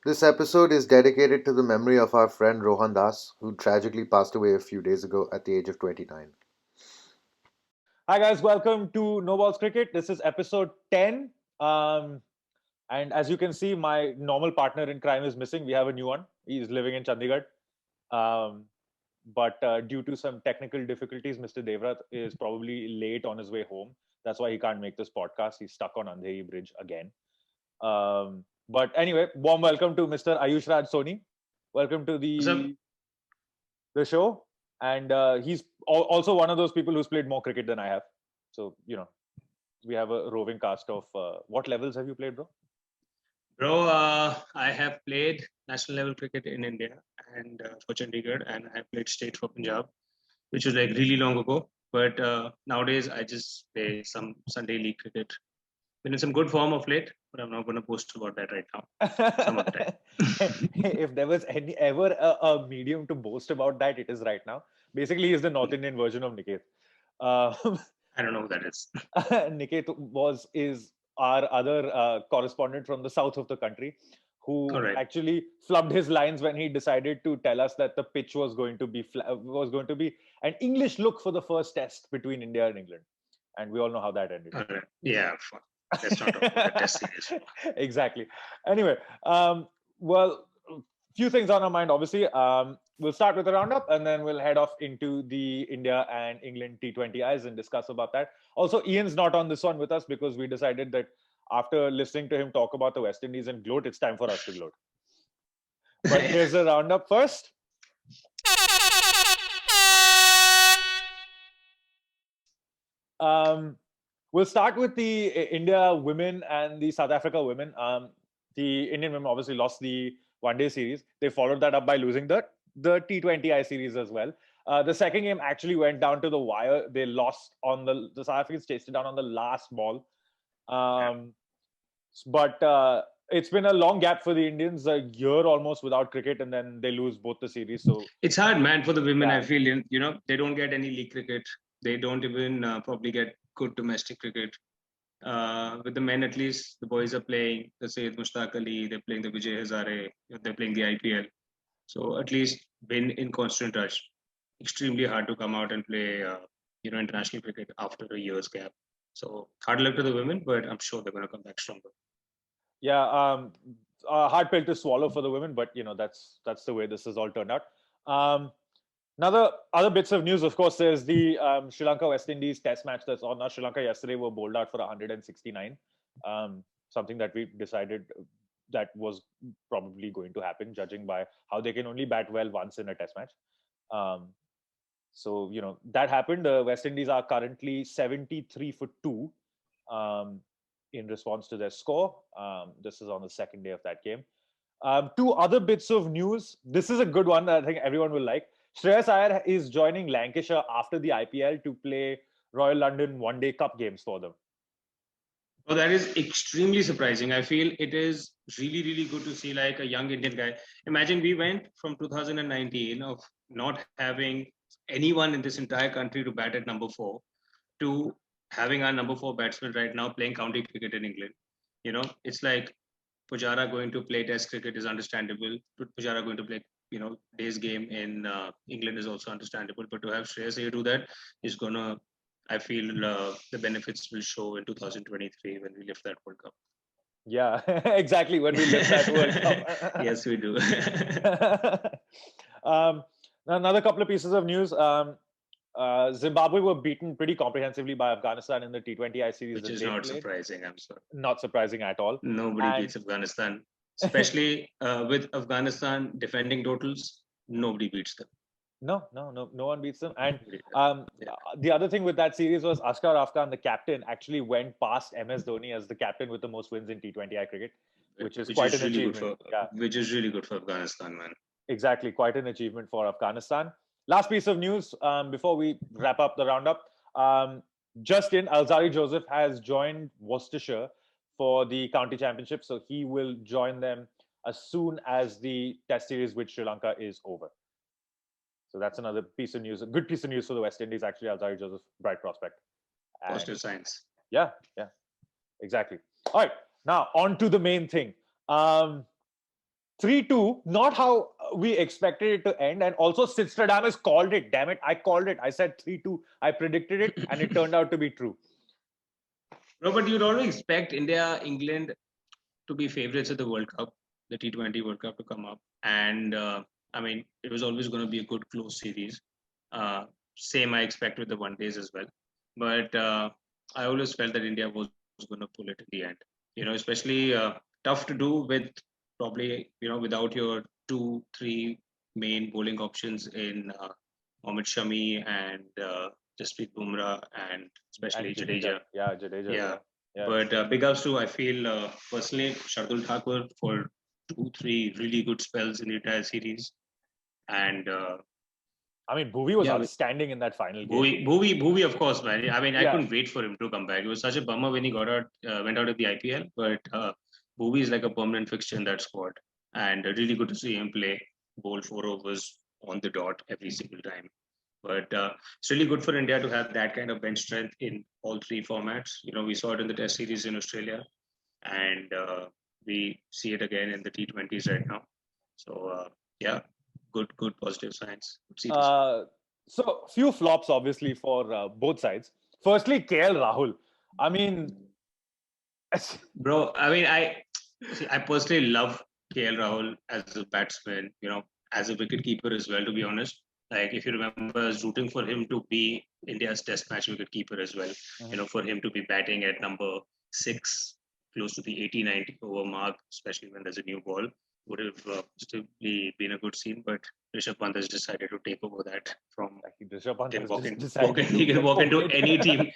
This episode is dedicated to the memory of our friend Rohan Das, who tragically passed away a few days ago at the age of 29. Hi guys, welcome to No Balls Cricket. This is episode 10. Um, and as you can see, my normal partner in crime is missing. We have a new one. He's living in Chandigarh. Um, but due to some technical difficulties, Mr. Devrat is probably late on his way home. That's why he can't make this podcast. He's stuck on Andheri Bridge again. But anyway, warm welcome to Mr. Ayush Raj Soni. Welcome to What's up? the show. And he's also one of those people who's played more cricket than I have. So, we have a roving cast of what levels have you played, bro? Bro, I have played national level cricket in India and for Chandigarh, and I played state for Punjab, which was like really long ago. But nowadays, I just play some Sunday league cricket. Been in some good form of late, but I'm not going to post about that right now. Some other time. If there was any ever a medium to boast about that, it is right now. Basically, he's the North Indian version of Niket. I don't know who that is. Niket is our other correspondent from the south of the country, All who right. actually flubbed his lines when he decided to tell us that the pitch was going to be an English look for the first test between India and England, and we all know how that ended. All right. Yeah, fuck. Let's not talk about the test series. Exactly. Anyway, well, few things on our mind. Obviously, we'll start with a roundup, and then we'll head off into the India and England T20Is and discuss about that. Also, Ian's not on this one with us because we decided that after listening to him talk about the West Indies and gloat, it's time for us to gloat. But here's the roundup first. We'll start with the India women and the South Africa women. The Indian women obviously lost the one-day series. They followed that up by losing the T20I series as well. The second game actually went down to the wire. They lost on the South Africans chased it down on the last ball. But it's been a long gap for the Indians, a year almost without cricket, and then they lose both the series. So It's hard, man, for the women. yeah. I feel they don't get any league cricket. They don't even probably get good domestic cricket. With the men, at least the boys are playing the Syed Mushtaq Ali, they're playing the Vijay Hazare, they're playing the IPL. So at least been in constant touch. Extremely hard to come out and play, international cricket after a year's gap. So hard luck to the women, but I'm sure they're going to come back stronger. Yeah, a hard pill to swallow for the women, but that's the way this has all turned out. Um, Another other bits of news, of course, there's the Sri Lanka West Indies Test match that's on now. Sri Lanka yesterday were bowled out for 169, something that we decided that was probably going to happen, judging by how they can only bat well once in a Test match. Um, so that happened. The West Indies are currently 73 for two. Um, in response to their score. This is on the second day of that game. Two other bits of news. This is a good one that I think everyone will like. Shreyas Iyer is joining Lancashire after the IPL to play Royal London One Day Cup games for them. Oh, that is extremely surprising. I feel it is really, really good to see like a young Indian guy. Imagine we went from 2019 of not having anyone in this entire country to bat at number four to having our number four batsman right now playing county cricket in England. It's like Pujara going to play Test cricket is understandable. Pujara going to play, day's game in England is also understandable. But to have Shreyas Iyer do that is gonna, I feel the benefits will show in 2023 when we lift that World Cup. Yeah, exactly. When we lift that World Cup. Yes, we do. Another couple of pieces of news. Zimbabwe were beaten pretty comprehensively by Afghanistan in the T20I series Which that is they not played. surprising, I'm sorry. Not surprising at all. Nobody And beats Afghanistan, especially with Afghanistan defending totals. Nobody beats them. no one beats them. And Yeah. the other thing with that series was Askar Afghan, the captain, actually went past MS Dhoni as the captain with the most wins in T20I cricket, which is which quite is an really good achievement. for Yeah, which is really good for Afghanistan, man. exactly, quite an achievement for Afghanistan. Last piece of news before we wrap up the roundup. Justin Alzari Joseph has joined Worcestershire for the county championship, so he will join them as soon as the Test series with Sri Lanka is over. So that's another piece of news, a good piece of news for the West Indies. Actually, Alzari Joseph, bright prospect. And Positive science. yeah, exactly. All right, now on to the main thing. Um, 3-2, not how we expected it to end. And also, Sistradamus called it. Damn it, I called it. I said 3-2. I predicted it, and it turned out to be true. No, but you'd always expect India, England to be favorites at the World Cup, the T20 World Cup to come up. And I mean, it was always going to be a good close series. Same I expect with the one days as well. But I always felt that India was going to pull it in the end. Especially tough to do with probably, without your 2, 3 main bowling options in Mohammad Shami and Jasprit Bumrah and especially And Jadeja. Yeah, Jadeja. Yeah. Yeah. But big ups to, I feel, personally, Shardul Thakur for 2, 3 really good spells in the entire series. And I mean, Bhuvi was Yeah, outstanding in that final game. Bhuvi, of course, man. I mean, I Yeah. couldn't wait for him to come back. It was such a bummer when he went out of the IPL. But Bhuvi is like a permanent fixture in that squad, and really good to see him play, bowl 4 overs on the dot every single time. But it's really good for India to have that kind of bench strength in all 3 formats. We saw it in the Test series in Australia, and we see it again in the T20s right now. So yeah, good positive signs. Good series. So few flops, obviously, for both sides. Firstly, KL Rahul. I mean, Bro, I mean, I personally love KL Rahul as a batsman, as a wicket keeper as well, to be honest. Like, if you remember, I was rooting for him to be India's test match wicket keeper as well. For him to be batting at number 6, close to the 80-90 over mark, especially when there's a new ball, would have still been a good scene. But Rishabh Pant has decided to take over that from. Rishabh Pant He can has walk just in- decided walk in- to he can get walk into pocket. any team.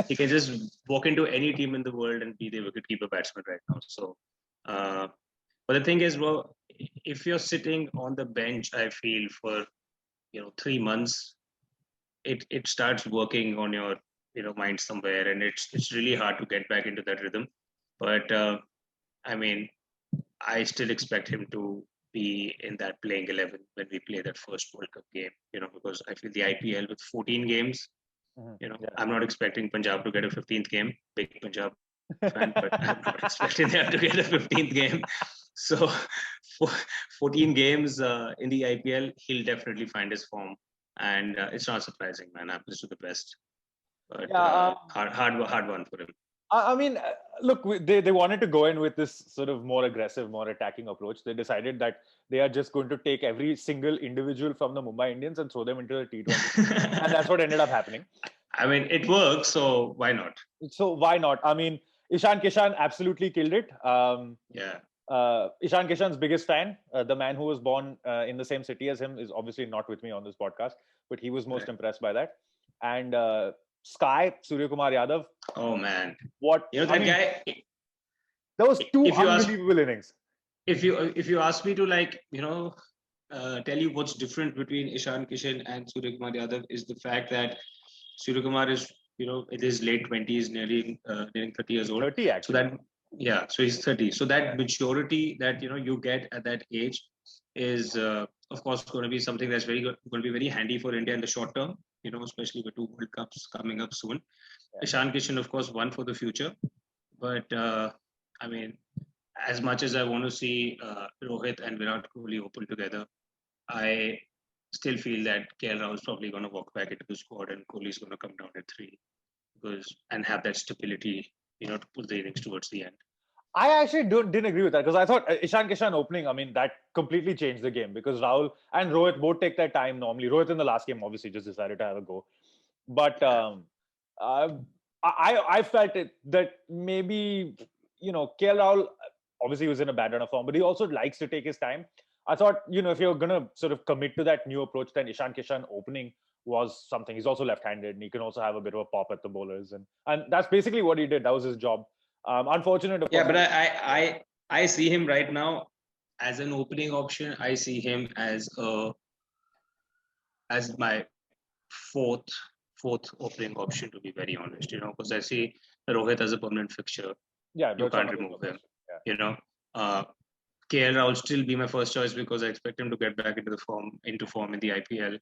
He can just walk into any team in the world and be the wicketkeeper batsman right now. So, but the thing is, well, if you're sitting on the bench, I feel for 3 months, it starts working on your mind somewhere, and it's really hard to get back into that rhythm. But I mean, I still expect him to be in that playing 11 when we play that first World Cup game. Because I feel the IPL with 14 games. Yeah. I'm not expecting Punjab to get a 15th game. Big Punjab fan, but I'm not expecting them to get a 15th game. So, 14 games in the IPL, he'll definitely find his form, and it's not surprising, man. Happens to the best, but Yeah, hard one for him. I mean, look, they wanted to go in with this sort of more aggressive, more attacking approach. They decided that they are just going to take every single individual from the Mumbai Indians and throw them into the T20. And that's what ended up happening. I mean, it works, so why not? So why not? I mean, Ishan Kishan absolutely killed it. Yeah. Ishan Kishan's biggest fan, the man who was born in the same city as him, is obviously not with me on this podcast, but he was most impressed by that. And Sky, Surya Kumar Yadav. Oh man, what guy? There was 2 unbelievable innings. If you ask me to tell you what's different between Ishan Kishan and Surya Kumar Yadav is the fact that Surya Kumar is in his late 20s, nearing 30 years old. 30 actually. So he's 30. So that maturity that you get at that age is of course going to be something that's going to be very handy for India in the short term. Especially with 2 World Cups coming up soon. Yeah. Ishan Kishan, of course, one for the future. But I mean, as much as I want to see Rohit and Virat Kohli open together, I still feel that KL Rahul is probably going to walk back into the squad and Kohli is going to come down at 3 and have that stability, to pull the innings towards the end. I actually didn't agree with that because I thought Ishan Kishan opening, I mean, that completely changed the game because Rahul and Rohit both take their time normally. Rohit in the last game obviously just decided to have a go. But I felt that maybe, KL Rahul obviously was in a bad run of form, but he also likes to take his time. I thought, if you're going to sort of commit to that new approach, then Ishan Kishan opening was something. He's also left-handed and he can also have a bit of a pop at the bowlers. And that's basically what he did. That was his job. Unfortunate. Yeah, but I see him right now as an opening option. I see him as my fourth opening option, to be very honest. Because I see Rohit as a permanent fixture. Yeah, you can't remove him. Yeah. KL Rahul still be my first choice because I expect him to get back into form in the IPL,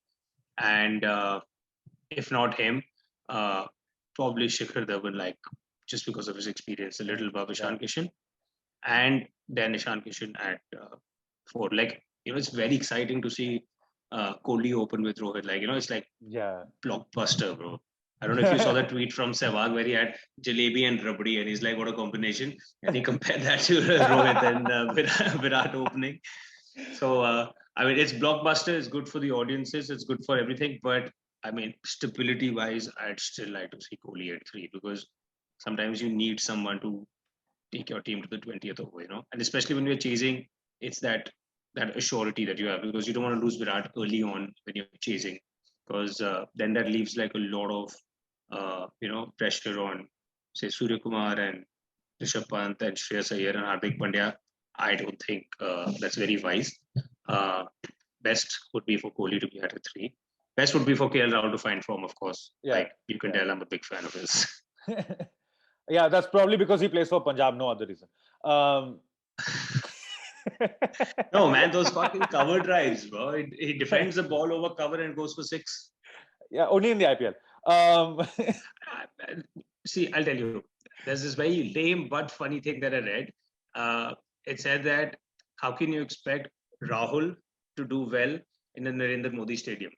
and if not him, probably Shikhar Dhawan, just because of his experience, a little above Ishan Kishan, and then Ishan Kishan at 4. Like, it's very exciting to see Kohli open with Rohit. Like, it's like Yeah. blockbuster, bro. I don't know if you saw the tweet from Sehwag where he had jalebi and rabdi, and he's like, "What a combination!" And he compared that to Rohit and Virat opening. So I mean, it's blockbuster. It's good for the audiences. It's good for everything. But I mean, stability-wise, I'd still like to see Kohli at 3 because sometimes you need someone to take your team to the 20th over, and especially when you're chasing, it's that assurity that you have because you don't want to lose Virat early on when you're chasing because then that leaves like a lot of pressure on say Surya Kumar and Rishabh Pant and Shreyas Iyer and Hardik Pandya. I don't think that's very wise. Uh, best would be for Kohli to be at a 3. Best would be for KL Rahul to find form, of course. Yeah. Like you can tell, I'm a big fan of his. Yeah, that's probably because he plays for Punjab, no other reason. No, man, those fucking cover drives, bro. He defends the ball over cover and goes for 6. Yeah, only in the IPL. See, I'll tell you, there's this very lame but funny thing that I read. It said that how can you expect Rahul to do well in the Narendra Modi Stadium?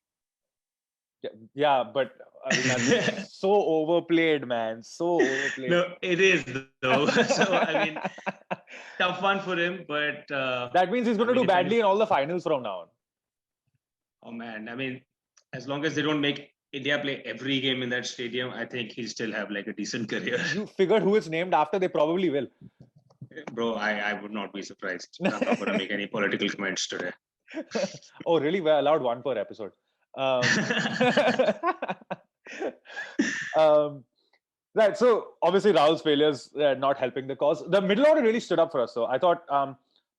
Yeah, but I mean, that's so overplayed, man. So overplayed. No, it is though. So I mean, tough one for him, but that means he's going to do badly in all the finals from now on. Oh man, I mean, as long as they don't make India play every game in that stadium, I think he'll still have like a decent career. You figured who it's named after? They probably will. Bro, I would not be surprised. I'm not going to make any political comments today. Oh, really? We're allowed one per episode. Right. So obviously Rahul's failures not helping the cause. The middle order really stood up for us. So I thought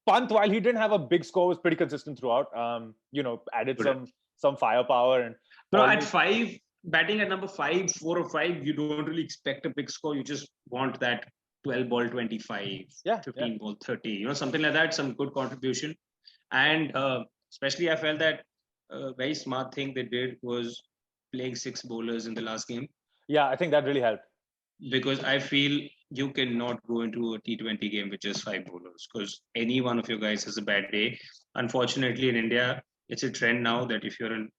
Pant, while he didn't have a big score, was pretty consistent throughout. Added some firepower and. No, at 5, batting at number 5, 4 or 5, you don't really expect a big score. You just want that 12 ball 25, 15 ball 30, something like that. Some good contribution, and especially I felt that a very smart thing they did was playing 6 bowlers in the last game. Yeah, I think that really helped. Because I feel you cannot go into a T20 game with just 5 bowlers because any one of your guys has a bad day. Unfortunately, in India, it's a trend now that if you're an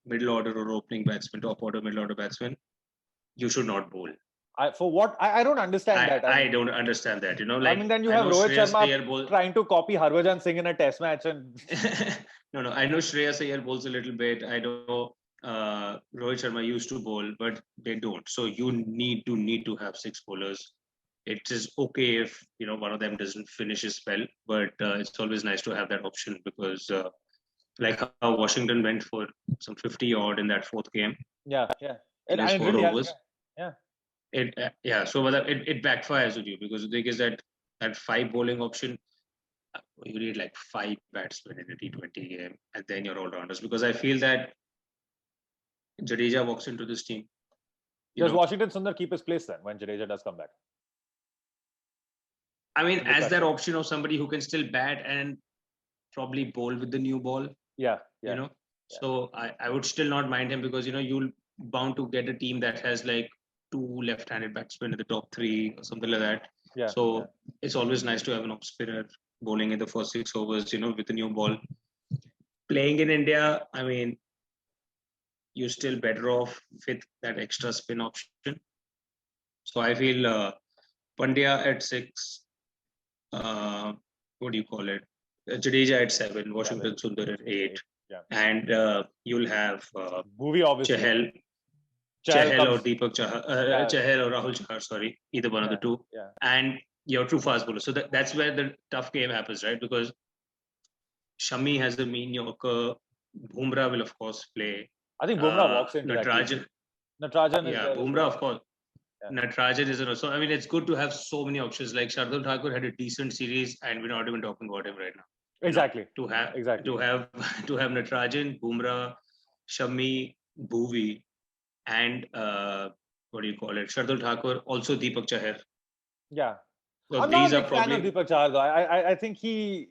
middle order or opening batsman, top order, middle order batsman, you should not bowl. I don't understand that. I don't understand that. I mean, then you have Rohit Sharma trying to copy Harbhajan Singh in a test match. And No, I know Shreyas Iyer bowls a little bit. I know Rohit Sharma used to bowl, but they don't. So you need to have 6 bowlers. It is okay if one of them doesn't finish his spell, but it's always nice to have that option because like how Washington went for some 50 odd in that 4th game. Yeah. In his 4 overs. So it backfires with you because the thing is that 5 bowling option, you need like 5 batsmen in a T20 game, and then you're all rounders. Because I feel that Jadeja walks into this team. Does Washington Sundar keep his place then when Jadeja does come back? I mean, as that option of somebody who can still bat and probably bowl with the new ball. Yeah. So I would still not mind him because you'll bound to get a team that has like 2 left-handed batsmen in the top 3 or something like that. It's always nice to have an off spinner bowling in the first 6 overs, with the new ball. Playing in India, I mean, you're still better off with that extra spin option. So I feel Pandya at 6, what do you call it? Jadeja at 7, Washington Sundar at 8. And you'll have Bhuvi, obviously. Chahal or Deepak Chahar, Chahal or Rahul Chahar, sorry, either one of the two. And your 2 fast bowlers. So that's where the tough game happens, right? Because Shami has the mean Yorker. Bumrah will, of course, play. I think Bumrah walks into Natarajan. Natarajan is Bumrah, of course. Natarajan is also. I mean, it's good to have so many options. Like Shardul Thakur had a decent series, and we're not even talking about him right now. Exactly. To have Natarajan, Bumrah, Shami, Bhuvi, and what do you call it? Shardul Thakur, also Deepak Chahar. Yeah. So I'm these not are a fan of Deepak Chahar though. I think he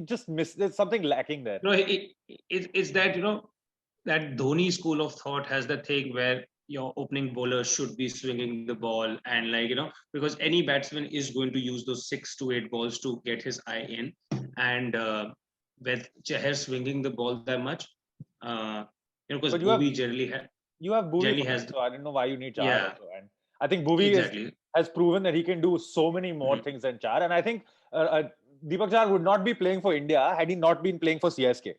just missed. There's something lacking there. No, it's that that Dhoni school of thought has the thing where your opening bowler should be swinging the ball, and because any batsman is going to use those 6 to 8 balls to get his eye in, and with Chahar swinging the ball that much, because But Bhuvi generally you have Bhuvi for has that, so I don't know why you need Chahar yeah, also. And I think Bhuvi exactly. has proven that he can do so many more things than Chahar. And I think Deepak Chahar would not be playing for India had he not been playing for CSK.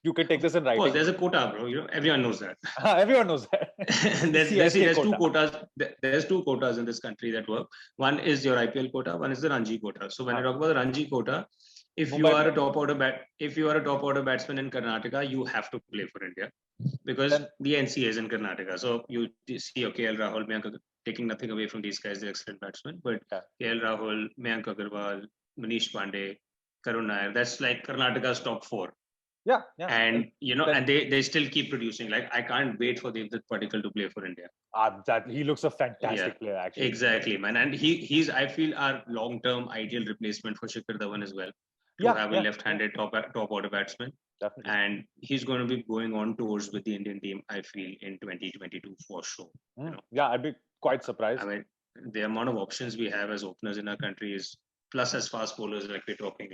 You can take this in Of course, writing. there's a quota, bro. Everyone knows that. Everyone knows that. there's quota. two quotas. There's 2 quotas in this country that work. One is your IPL quota. One is the Ranji quota. So when I talk about the Ranji quota, if you are a top order batsman in Karnataka, you have to play for India because the NCA is in Karnataka. So you see, KL Rahul, Mayank, taking nothing away from these guys, they're excellent batsmen. But KL Rahul, Mayank Agarwal, Manish Pandey, Karun Nair, that's like Karnataka's top 4. Yeah. And and they still keep producing. Like, I can't wait for Devdutt Padikkal to play for India. He looks a fantastic player, actually. Exactly, man. And he's I feel our long-term ideal replacement for Shikhar Dhawan as well. To have a left-handed top order batsman. Definitely. And he's going to be going on tours with the Indian team, I feel, in 2022 for sure. Yeah, I'd be quite surprised. I mean, the amount of options we have as openers in our country is, plus as fast bowlers, like we're talking,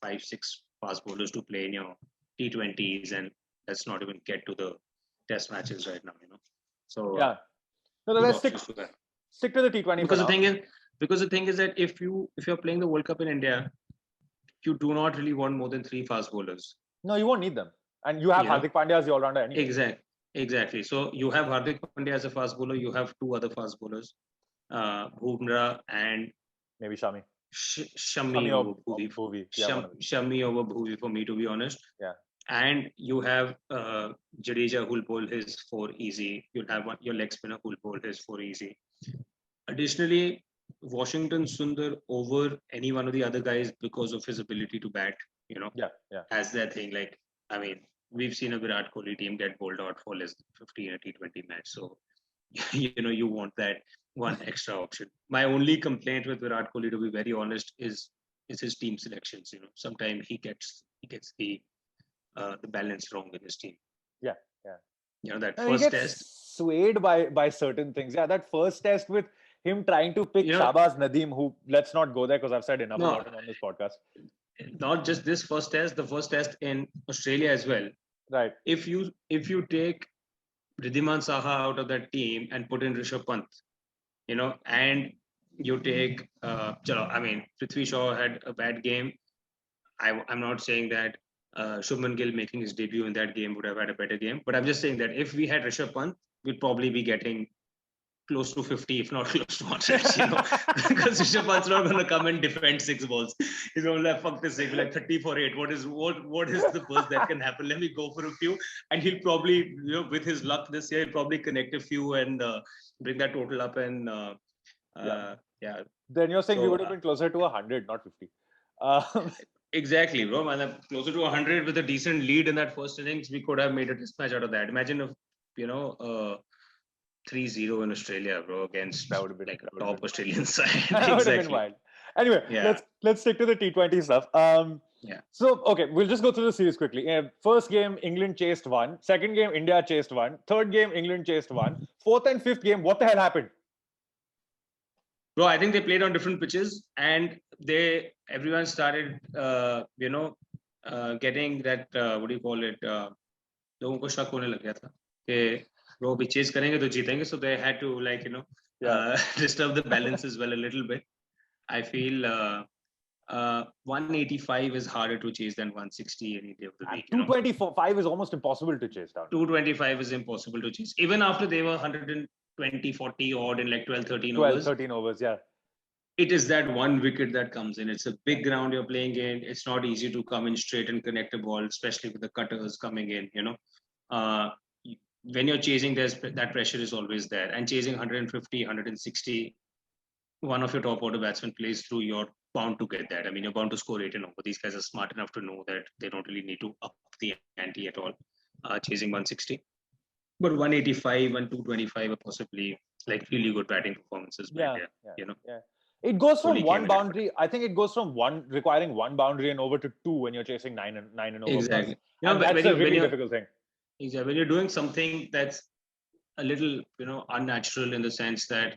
5-6 fast bowlers to play in your T20s, and let's not even get to the test matches right now, So yeah, no, let's stick to the T20 because the thing is that if you're playing the World Cup in India, you do not really want more than 3 fast bowlers. No, you won't need them, and you have Hardik Pandya as the all-rounder anyway. Exactly. So you have Hardik Pandya as a fast bowler. You have 2 other fast bowlers, Bumrah and maybe Shami. Shami over Bhuvi. Shami over Bhuvi, for me, to be honest. Yeah. And you have Jadeja who'll bowl his 4 easy. You'll have your leg spinner who'll bowl his 4 easy. Additionally, Washington Sundar over any one of the other guys because of his ability to bat, as their thing. Like, I mean, we've seen a Virat Kohli team get bowled out for less than 50 in a T20 match. So, you want that one extra option. My only complaint with Virat Kohli, to be very honest, is his team selections. Sometimes he gets the balance wrong in his team. Yeah. That first test, swayed by certain things. Yeah, that first test with him trying to pick Shahbaz Nadeem, who, let's not go there because I've said enough about him on this podcast. Not just this first test, the first test in Australia as well. Right. If you take Riddhiman Saha out of that team and put in Rishabh Pant, and you take Prithvi Shaw had a bad game. I'm not saying that Shubman Gill making his debut in that game would have had a better game, but I'm just saying that if we had Rishabh Pant, we'd probably be getting close to 50, if not close to 100, because Rishabh Pant's not going to come and defend 6 balls. He's going to fuck this thing, like 30 for 8. What is the worst that can happen? Let me go for a few, and he'll probably, with his luck this year, he'll probably connect a few and bring that total up. And Then you're saying we would have been closer to 100, not 50. Exactly, bro. And closer to 100 with a decent lead in that first innings, we could have made a test match out of that. Imagine if 3-0 in Australia, bro, against a top Australian side. That would have been wild. Anyway, let's stick to the T20 stuff. So, okay, we'll just go through the series quickly. First game, England chased 1. Second game, India chased 1. Third game, England chased 1. Fourth and fifth game, what the hell happened? Bro, I think they played on different pitches, and everyone started, getting that, what do you call it? लोगों को शक होने लग गया था कि bro, we chase करेंगे तो जीतेंगे. So they had to disturb the balance as well a little bit. I feel 185 is harder to chase than 160 any day of the week. 225 is almost impossible to chase down. 225 is impossible to chase. Even after they were 120, 40 odd in 12, 13 overs. 13 overs, yeah. It is that one wicket that comes in. It's a big ground you're playing in. It's not easy to come in straight and connect a ball, especially with the cutters coming in, when you're chasing, that pressure is always there. And chasing 150, 160, one of your top order batsmen plays through, you're bound to get that. I mean, you're bound to score 8 and over. These guys are smart enough to know that they don't really need to up the ante at all, chasing 160. But 185 and 225 are possibly really good batting performances. Yeah. It goes from one boundary. I think it goes from requiring 1 boundary and over to 2 when you're chasing 9 and over. Exactly. And that's a really difficult thing. Exactly. When you're doing something that's a little, unnatural in the sense that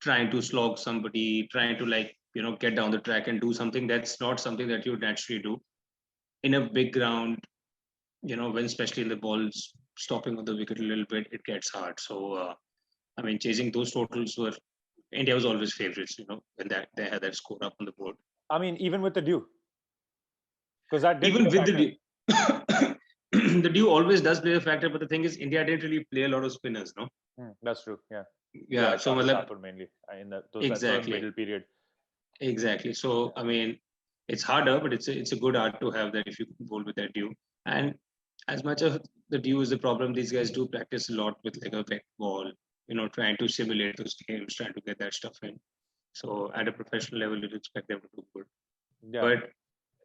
trying to slog somebody, trying to like, get down the track and do something that's not something that you would naturally do in a big ground. When especially in the balls stopping on the wicket a little bit, it gets hard. So, I mean, chasing those totals were India was always favorites. When that they had that score up on the board. I mean, even with the dew, because that did Even play a with the factor. dew, the dew always does play a factor. But the thing is, India didn't really play a lot of spinners, no? That's true. Yeah. Yeah. So, matlab, Shardul mainly in that sort of exactly, middle period. exactly. So, I mean, it's harder, but it's a good art to have that if you bowl with that dew. And as much of the dew is the problem, these guys do practice a lot with like a wet ball, trying to simulate those games, trying to get that stuff in. So at a professional level, you'd expect them to do good. Yeah. But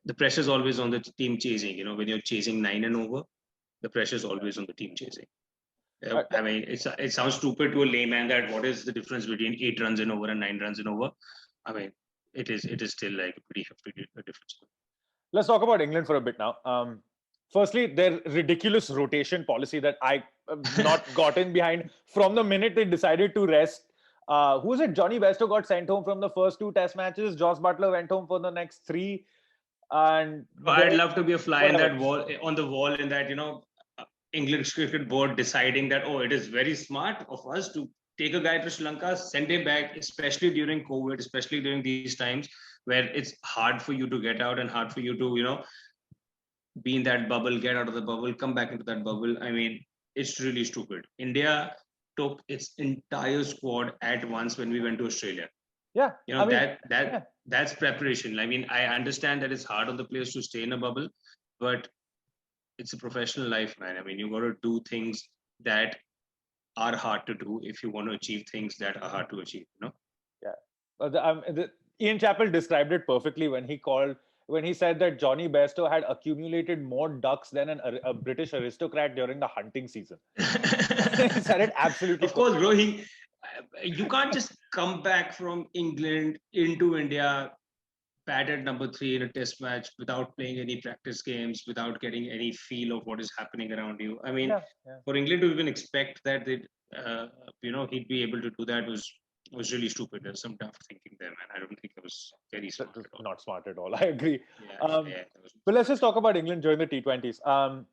the pressure is always on the team chasing. When you're chasing 9 and over, the pressure is always on the team chasing. I mean, it sounds stupid to a layman that what is the difference between 8 runs and over and 9 runs and over? I mean, it is still like a pretty hefty difference. Let's talk about England for a bit now. Firstly, their ridiculous rotation policy that I have not gotten behind from the minute they decided to rest. Who was it? Johnny Bairstow got sent home from the first 2 Test matches. Joss Butler went home for the next 3. And I'd love to be a fly in whatever. that wall, on the wall, in that England cricket board deciding that it is very smart of us to take a guy to Sri Lanka, send him back, especially during COVID, especially during these times where it's hard for you to get out and hard for you to be in that bubble, get out of the bubble, come back into that bubble. I mean, it's really stupid. India took its entire squad at once when we went to Australia. Yeah, I mean, that's preparation. I mean, I understand that it's hard on the players to stay in a bubble, but it's a professional life, man. I mean, you got to do things that are hard to do if you want to achieve things that are hard to achieve. Yeah. Ian Chappell described it perfectly when he said that Johnny Bairstow had accumulated more ducks than a British aristocrat during the hunting season. He said it absolutely. Of course, bro. You can't just come back from England into India, batted number 3 in a test match without playing any practice games, without getting any feel of what is happening around you. I mean, for England to even expect that he'd be able to do that was really stupid. There's some tough thinking there, man. I don't think it was very smart at all. Not smart at all. I agree. Yeah, but let's just talk about England during the T20s.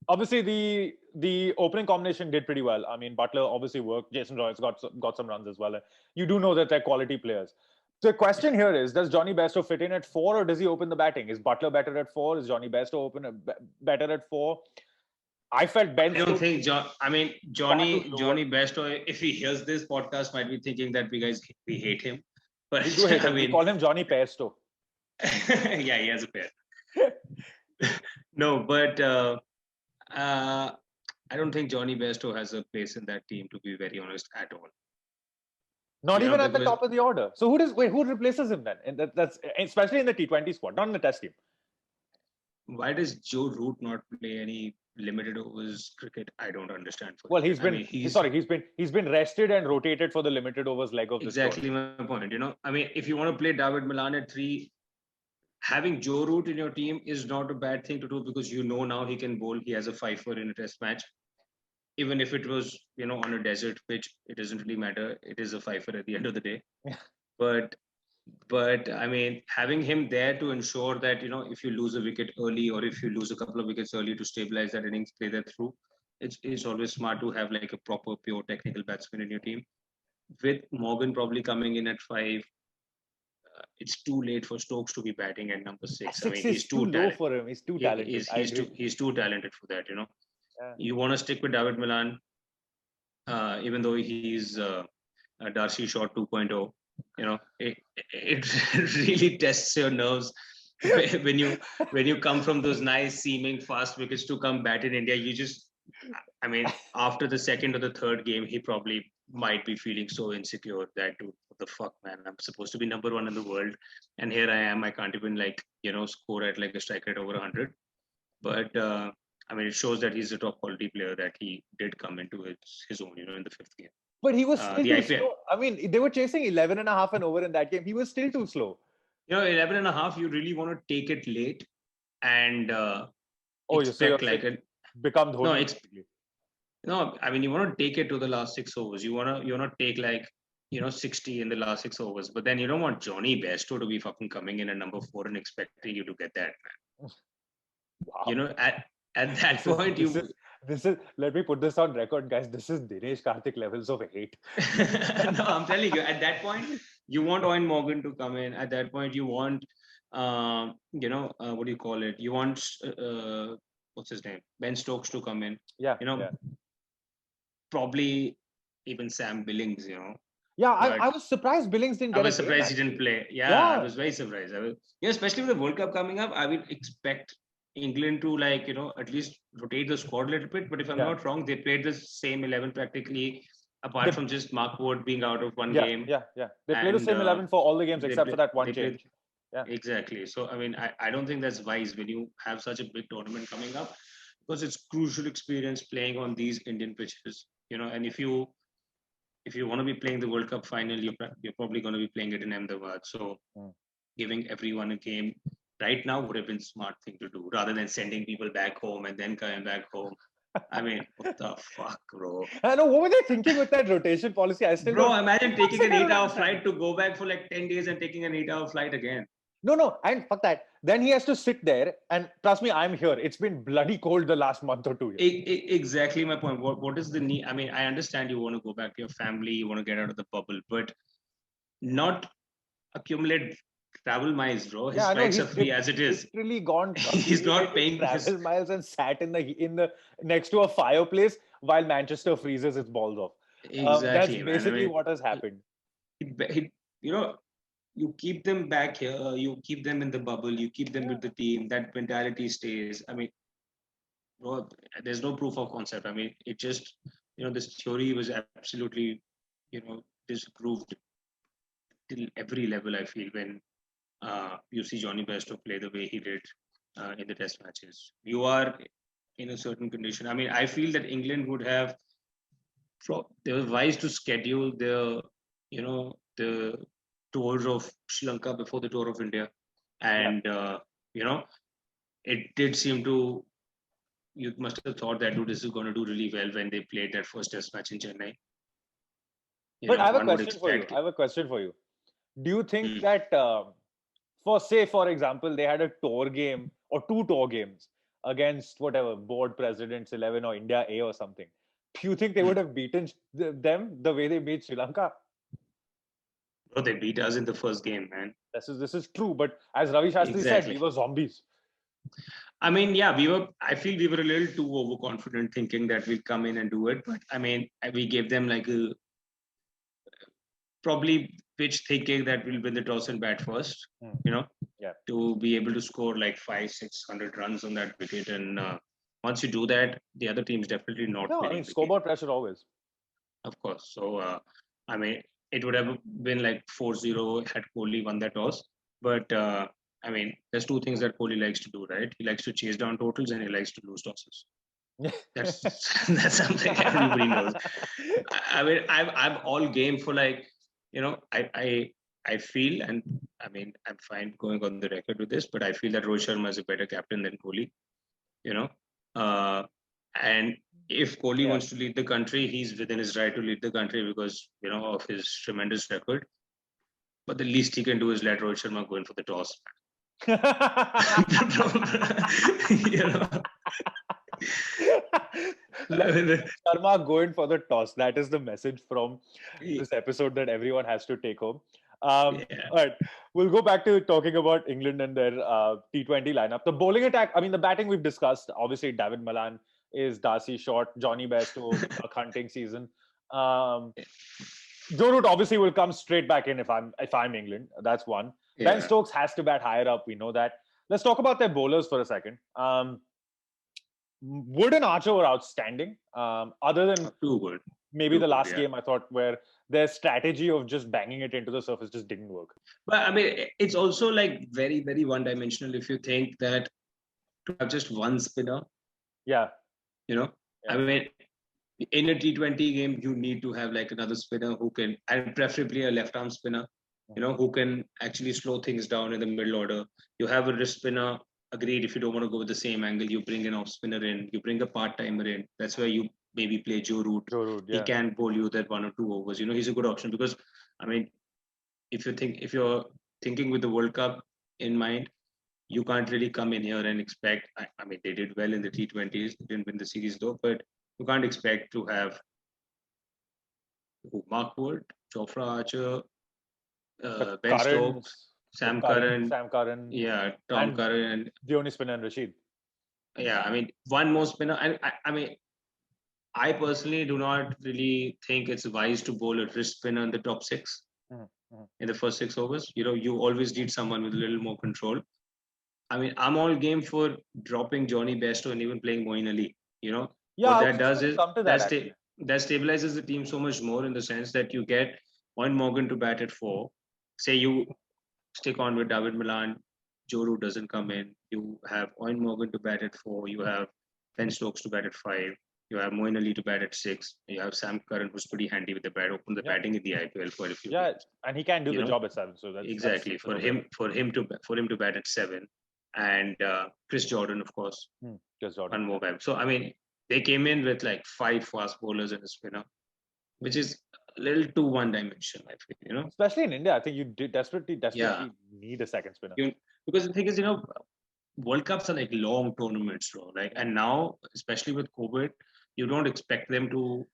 Obviously, the opening combination did pretty well. I mean, Butler obviously worked. Jason Royce got some runs as well. You do know that they're quality players. The question here is, does Johnny Bairstow fit in at 4 or does he open the batting? Is Butler better at 4? Is Johnny Bairstow better at 4? I felt Ben. I don't think Johnny Bairstow, if he hears this podcast, might be thinking that we hate him. But we call him Johnny Bairstow. Yeah, he has a pair. No, but I don't think Johnny Bairstow has a place in that team, to be very honest, at all. Not even at the top of the order. So who replaces him then? And that's especially in the T20 squad, not in the Test team. Why does Joe Root not play any limited overs cricket? I don't understand. Well, he's been rested and rotated for the limited overs leg of the squad. Exactly my point. I mean, if you want to play David Malan at 3, having Joe Root in your team is not a bad thing to do, because now he can bowl. He has a 5-4 in a test match. Even if it was, on a desert pitch, it doesn't really matter. It is a 5-4 at the end of the day. But I mean, having him there to ensure that, if you lose a wicket early or if you lose a couple of wickets early, to stabilize that innings, play that through, it's always smart to have like a proper, pure technical batsman in your team. With Morgan probably coming in at 5, it's too late for Stokes to be batting at number 6. I mean, he's too low for him. He's too talented. He's too talented for that. Yeah. You want to stick with David Malan, even though he's Darcy Short 2.0. It really tests your nerves when you come from those nice seeming fast wickets to come bat in India. I mean, after the second or the third game, he probably might be feeling so insecure that, dude, what the fuck, man? I'm supposed to be number 1 in the world, and here I am. I can't even score at like a strike rate over 100. But I mean, it shows that he's a top quality player, that he did come into his own, in the 5th game. But he was still too slow. I mean, they were chasing 11.5 and over in that game. He was still too slow. 11.5, you really want to take it late and expect like a... become Dhoni. No, No, I mean you want to take it to the last 6 overs. You wanna take like 60 in the last 6 overs, but then you don't want Johnny Bairstow to be fucking coming in at number 4 and expecting you to get that, man. Wow. At that This is, point this you is, this is, let me put this on record, guys. This is Dinesh Karthik levels of hate. no, I'm telling you, at that point, you want Owen Morgan to come in. At that point, you want, what do you call it? You want, what's his name? Ben Stokes to come in. Yeah. You know, Yeah. probably even Sam Billings, Yeah, But I was surprised Billings didn't I get a was game, surprised he actually. didn't play. Yeah, I Yeah. was very surprised. Especially with the World Cup coming up, I would expect England to at least rotate the squad a little bit. But if I'm Yeah. not wrong, they played the same 11 practically, apart They, from just Mark Wood being out of one yeah. game. Yeah. Yeah. They play the And same 11 for all the games they except play, for that one they played change. Yeah. exactly. So I mean, I don't think that's wise when you have such a big tournament coming up, because it's crucial experience playing on these Indian pitches. And if you want to be playing the World Cup final, you're probably going to be playing it in Ahmedabad. So Mm. giving everyone a game right now would have been smart thing to do, rather than sending people back home and then coming back home. I mean, what the fuck, bro? I know, what were they thinking with that rotation policy? I still Bro, don't. imagine What's taking it an I don't 8-hour understand. flight to go back for like 10 days and taking an 8-hour flight again. No, and fuck that. Then he has to sit there, and trust me, I'm here. It's been bloody cold the last month or two here. Exactly my point. What is the need? I mean, I understand you want to go back to your family, you want to get out of the bubble, but not accumulate travel miles, bro. His Yeah, I know flights are he's free as it is. literally gone He's not accumulated paying his. travel miles and sat in the next to a fireplace while Manchester freezes its balls off. That's Exactly, man. I basically mean, what has happened. he, you know, you keep them back here, you keep them in the bubble, you keep them with the team. That mentality stays. I mean, bro, there's no proof of concept. I mean, it just, this theory was absolutely, disproved till every level. I feel when you see Johnny Bairstow play the way he did in the Test matches, you are in a certain condition. I mean, I feel that England would have. They were wise to schedule the tours of Sri Lanka before the tour of India, Yeah. and it did seem to. You must have thought that this is going to do really well when they played that first Test match in Chennai. But I have a One would question for you. expect. I have a question for you. Do you think Hmm. that, for example, they had a tour game or two tour games against whatever board presidents 11 or India A or something? Do you think they would have beaten them the way they beat Sri Lanka? Bro, they beat us in the first game, man. This is true, but as Ravi Shastri said, we Exactly. were zombies. I mean, yeah, we were. I feel we were a little too overconfident, thinking that we'd come in and do it. But I mean, we gave them like a probably pitch thinking that we'll win the toss and bat first. Hmm. Yeah. To be able to score like 500-600 runs on that wicket, and once you do that, the other team's definitely not No, I winning mean the game, scoreboard pressure always. of course. So I mean, it would have been like 4-0 had Kohli won that toss. But I mean, there's two things that Kohli likes to do, right? He likes to chase down totals and he likes to lose tosses. That's that's something everybody knows. I mean, I'm all game for like, I feel, and I mean, I'm fine going on the record with this, but I feel that Rohit Sharma is a better captain than Kohli. You know, uh, and if Kohli Yeah. wants to lead the country, he's within his right to lead the country because of his tremendous record. But the least he can do is let Rohit Sharma go in for the toss. you know, Let I mean, Sharma go in for the toss. That is the message from yeah. this episode that everyone has to take home. All Yeah. right, we'll go back to talking about England and their T20 lineup. The bowling attack, I mean, the batting we've discussed. Obviously, David Malan is Darcy short, Johnny Bairstow, Duck hunting season. Joe Root obviously will come straight back in if I'm England. That's one. Ben Yeah. Stokes has to bat higher up. We know that. Let's talk about their bowlers for a second. Wood and Archer were outstanding. Other than Too good. maybe Too the good, last yeah. game, I thought where their strategy of just banging it into the surface just didn't work. But I mean, it's also like very, very one-dimensional if you think that to have just one spinner, Yeah, I Yeah. mean, in a T20 game, you need to have like another spinner who can, and preferably a left-arm spinner, who can actually slow things down in the middle order. You have a wrist spinner. Agreed. If you don't want to go with the same angle, you bring an off spinner in. You bring a part timer in. That's where you maybe play Joe Root. Joe Root, He yeah. can bowl you that 1 or 2 overs. He's a good option because, I mean, if you're thinking with the World Cup in mind, you can't really come in here and expect. I mean, they did well in the T20s, didn't win the series though, but you can't expect to have Mark Wood, Jofra Archer, The Ben Stokes, Sam Curran, Sam Curran, yeah, Tom and Curran, and the only spinner and Rashid. yeah, I mean, one more spinner. I mean, I personally do not really think it's wise to bowl a wrist spinner in the top 6 in the first 6 overs. You always need someone with a little more control. I mean, I'm all game for dropping Johnny Bairstow and even playing Moeen Ali. Yeah, What I that was does gonna is come to that actually. that stabilizes the team so much more in the sense that you get Owen Morgan to bat at 4. Say you stick on with David Milan, Joe Root doesn't come in. You have Owen Morgan to bat at 4. You have Ben Stokes to bat at 5. You have Moeen Ali to bat at 6. You have Sam Curran, who's pretty handy with the bat, opened the batting in the IPL for a few games. And he can do You the know? job at 7. So that's Exactly that's for him to bat at 7, and Chris Jordan, of course, Chris Jordan. one more bat. So I mean, they came in with like 5 fast bowlers and a spinner, which is a little too one-dimensional. I feel, Especially in India, I think you desperately Yeah. need a second spinner. Because the thing is, World Cups are like long tournaments, bro. Like, and now, especially with COVID, you don't expect them to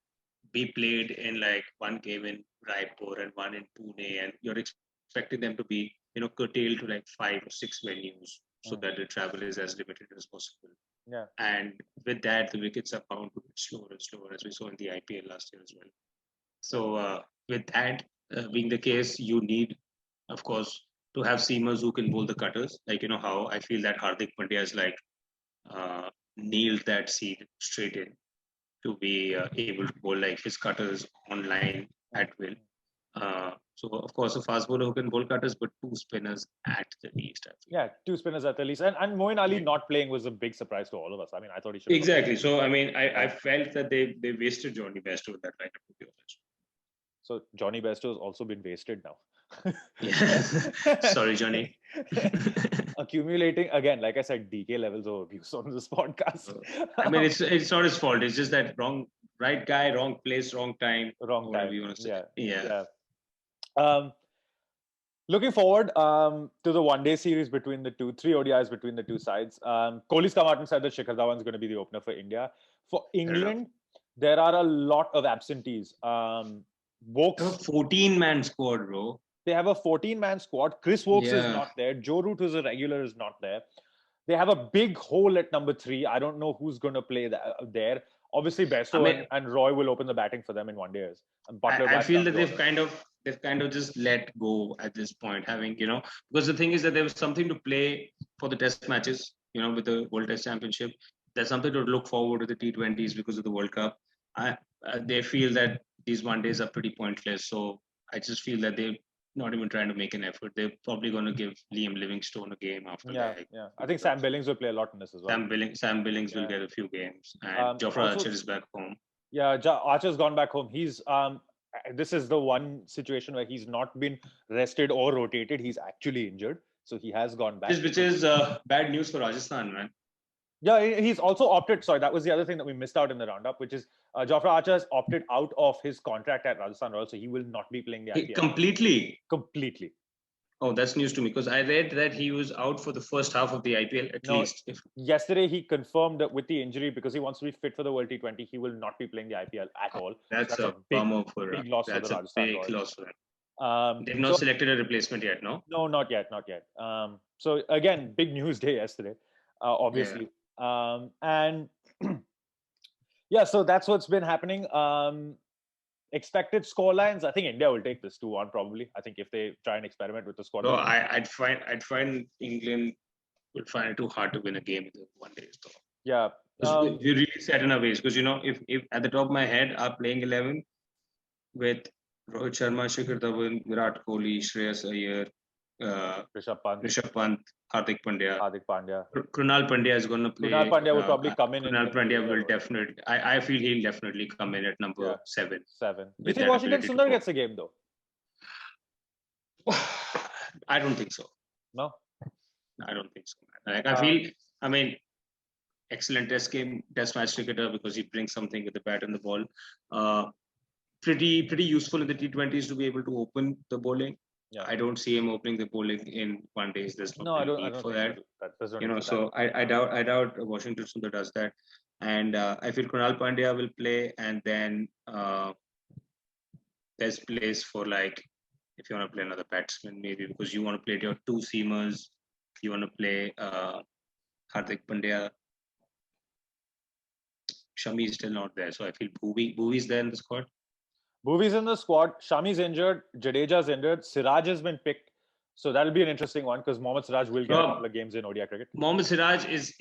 be played in like one game in Raipur and one in Pune, and you're expecting them to be, curtailed to like 5 or 6 venues so that the travel is as limited as possible. Yeah. And with that, the wickets are bound to get slower and slower, as we saw in the IPL last year as well. So with that being the case, you need, of course, to have seamers who can bowl the cutters. Like, how I feel that Hardik Pandya is like nailed that seed straight in to be able to bowl like his cutters online at will. So, of course, a fast bowler who can bowl cutters, but 2 spinners at the least. I feel. Yeah, 2 spinners at the least. And Moeen Ali not playing was a big surprise to all of us. I mean, I thought he should have. Exactly. So, I mean, I felt that they wasted Johnny Bairstow with that lineup, to be honest. So, Johnny Bairstow has also been wasted now. Yeah. Sorry, Johnny. Accumulating, again, like I said, DK levels of abuse on this podcast. I mean, it's not his fault. It's just that right guy, wrong place, wrong time. Wrong time. You want to say. Yeah. Looking forward to the one-day series between the 3 ODIs between the 2 sides. Kohli's come out and said that Shikhar Dhawan is going to be the opener for India. For England, there are a lot of absentees. Vokes, 14-man squad, bro. They have a 14-man squad. Chris Vokes is not there. Joe Root, who's a regular, is not there. They have a big hole at number 3. I don't know who's going to play there. Obviously, Bairstow and Roy will open the batting for them in one days. I feel that they've kind of just let go at this point, having, because the thing is that there was something to play for the test matches, with the World Test Championship. There's something to look forward to the T20s because of the World Cup. They feel that these one days are pretty pointless. So I just feel that they're not even trying to make an effort. They're probably going to give Liam Livingstone a game after that. Yeah. I think Sam Billings will play a lot in this as well. Sam Billings will get a few games. And Jofra Archer is back home. Yeah, Archer's gone back home. He's this is the one situation where he's not been rested or rotated. He's actually injured. So he has gone back. Which is bad news for Rajasthan, man. Yeah, he's also opted. Sorry, that was the other thing that we missed out in the roundup, which is Jofra Archer has opted out of his contract at Rajasthan Royals, so he will not be playing the IPL. Completely. Oh, that's news to me because I read that he was out for the first half of the IPL at least. Yesterday, he confirmed that with the injury, because he wants to be fit for the World T20, he will not be playing the IPL at all. That's a bummer for big loss for the Rajasthan Royals. Loss for them. They've not selected a replacement yet, no? No, not yet. So again, big news day yesterday, obviously. And so that's what's been happening. Expected score lines, I think India will take this 2-1 probably. I think if they try and experiment with the squad. No, I'd find England would find it too hard to win a game in the one day. So. Yeah. We're really set in our ways because if at the top of my head our playing 11 with Rohit Sharma, Shikhar Dhawan, Virat Kohli, Shreyas Iyer, Rishabh Pant, Hardik Pandya. Krunal Pandya is going to play. Krunal Pandya will probably come in. Krunal Pandya will definitely. I feel he'll definitely come in at number 7. Do you think Washington Sundar gets a game though? I don't think so. No, I don't think so. Like I feel. I mean, excellent test match cricketer because he brings something with the bat and the ball. Pretty useful in the T20s to be able to open the bowling. Yeah. I don't see him opening the bowling in one days. There's No, I really don't. I need don't for think that. there's no You need know, for so I doubt Washington Sundar does that, and I feel Krunal Pandya will play, and then there's place for like if you want to play another batsman maybe because you want to play your two seamers, you want to play Hardik Pandya. Shami is still not there, so I feel Bhuvi's there in the squad. Bhuvi's in the squad. Shami's injured. Jadeja's injured. Siraj has been picked. So that'll be an interesting one because Mohammad Siraj will get a couple of games in ODI cricket. Mohammad Siraj is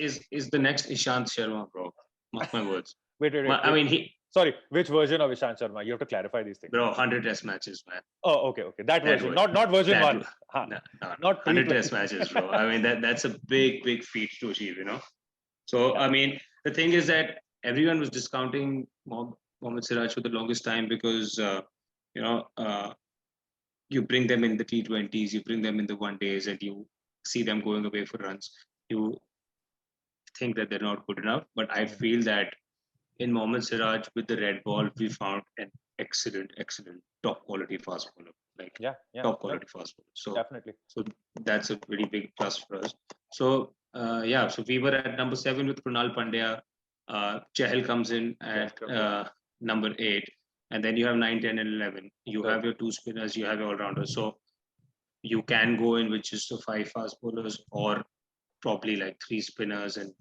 the next Ishant Sharma, bro. Mark my words. Wait. I mean, Sorry, which version of Ishant Sharma? You have to clarify these things. Bro, 100 test matches, man. Oh, okay. That version. Not version one. No, not 100 test matches, bro. I mean, that's a big feat to achieve, you know. So, yeah. I mean, the thing is that everyone was discounting Mohammad Siraj for the longest time because, you bring them in the T20s, you bring them in the one days, and you see them going away for runs. You think that they're not good enough. But I feel that in Mohammad Siraj with the red ball, we found an excellent, top quality fast bowler. Top quality fast bowler. So definitely. So that's a very big plus for us. So so we were at number 7 with Krunal Pandya. Chahal comes in at number 8. And then you have 9, 10, and 11. You have your 2 spinners, you have your all-rounders. So you can go in with just 5 fast bowlers or probably like 3 spinners and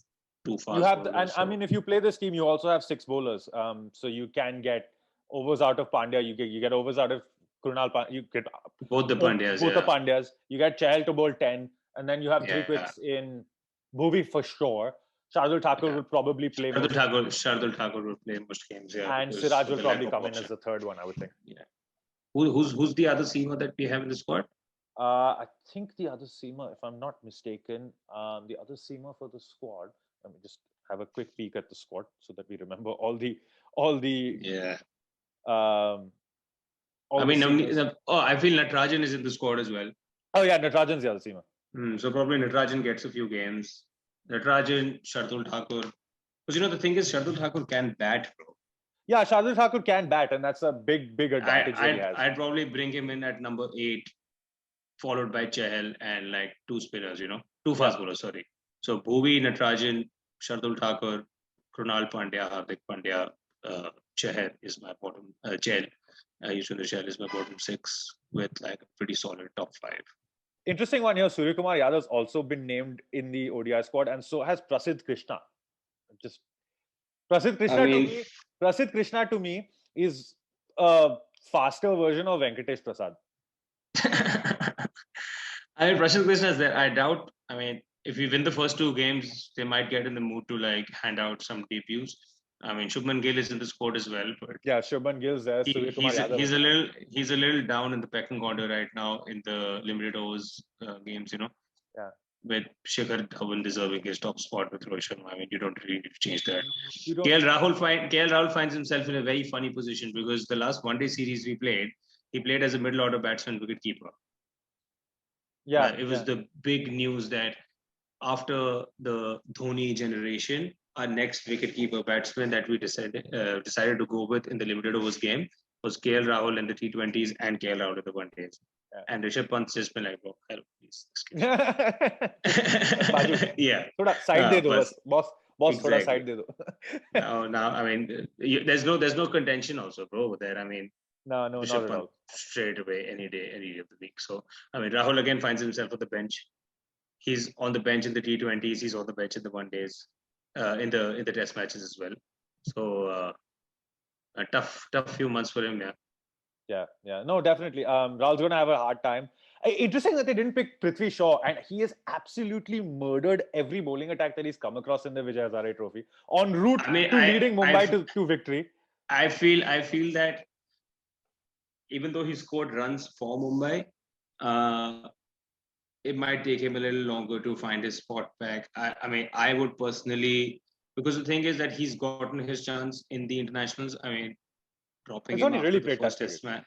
2 fast bowlers. And I mean, if you play this team, you also have 6 bowlers. So you can get overs out of Pandya. You get overs out of Krunal Pandya. You get both the Pandyas. Both the Pandyas. You get Chahal to bowl 10. And then you have 3 quits in Bhuvi for sure. Shardul Thakur will probably play. Shardul Thakur will play most games. Yeah, and Siraj will probably come in as the third one, I would think. Yeah. Who's the other seamer that we have in the squad? I think the other seamer, if I'm not mistaken, the other seamer for the squad. Let me just have a quick peek at the squad so that we remember all the. Yeah. I feel Natarajan is in the squad as well. Oh yeah, Natarajan's the other seamer. So probably Natarajan gets a few games. Natarajan, Shardul Thakur. Because the thing is, Shardul Thakur can bat, bro. Yeah, Shardul Thakur can bat, and that's a big advantage he has. I'd probably bring him in at number 8, followed by Chahal and like 2 spinners, 2 fast bowlers, sorry. So Bhuvi, Natarajan, Shardul Thakur, Krunal Pandya, Hardik Pandya, Chahal is my bottom. Chahal, Yuzvendra Chahal is my bottom 6 with like a pretty solid top 5. Interesting one here. Suryakumar Yadav's also been named in the ODI squad, and so has Prasidh Krishna. Prasidh Krishna to me is a faster version of Venkatesh Prasad. I mean, Prasidh Krishna is there. I doubt. I mean, if we win the first 2 games, they might get in the mood to like hand out some debuts. I mean, Shubman Gill is in the squad as well, but yeah, Shubman Gill's there. He's a little down in the pecking order right now in the limited overs games, Yeah. With Shikhar Dhawan deserving his top spot with Rohit Sharma. I mean, you don't really need to change that. KL Rahul finds himself in a very funny position because the last one-day series we played, he played as a middle order batsman, wicketkeeper. Yeah, it was the big news that after the Dhoni generation, our next wicketkeeper batsman that we decided to go with in the limited overs game was KL Rahul in the T20s and KL Rahul in the one days. Yeah. And Rishabh Pant's just been like, "Oh, help, please." Yeah. Thoda side de do, boss. Thoda Exactly. side de do. now, I mean, there's no contention also, bro. There, I mean, no, not at all. Straight away, any day of the week. So, I mean, Rahul again finds himself at the bench. He's on the bench in the T20s. He's on the bench in the one days, in the test matches as well. So, a tough few months for him. Yeah. No, definitely. Rahul's going to have a hard time. Interesting that they didn't pick Prithvi Shaw, and he has absolutely murdered every bowling attack that he's come across in the Vijay Hazare Trophy en route to leading Mumbai to victory. I feel that even though he scored runs for Mumbai, it might take him a little longer to find his spot back. I mean, I would personally, because the thing is that he's gotten his chance in the internationals. I mean, dropping him out of the first test match.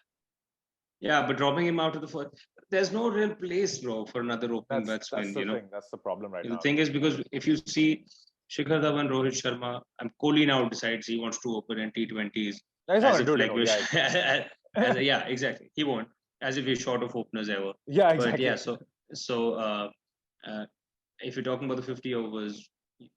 Yeah, but dropping him out of the first, there's no real place, bro, for another opening batsman. That's the thing. That's the problem right now. The thing is, because if you see Shikhar Dhawan, Rohit Sharma, and Kohli now decides he wants to open in T20s He's not as gonna if do it like in we're ODIs. yeah, exactly. He won't, as if we're short of openers ever. Yeah, But yeah, exactly. so if you're talking about the 50 overs,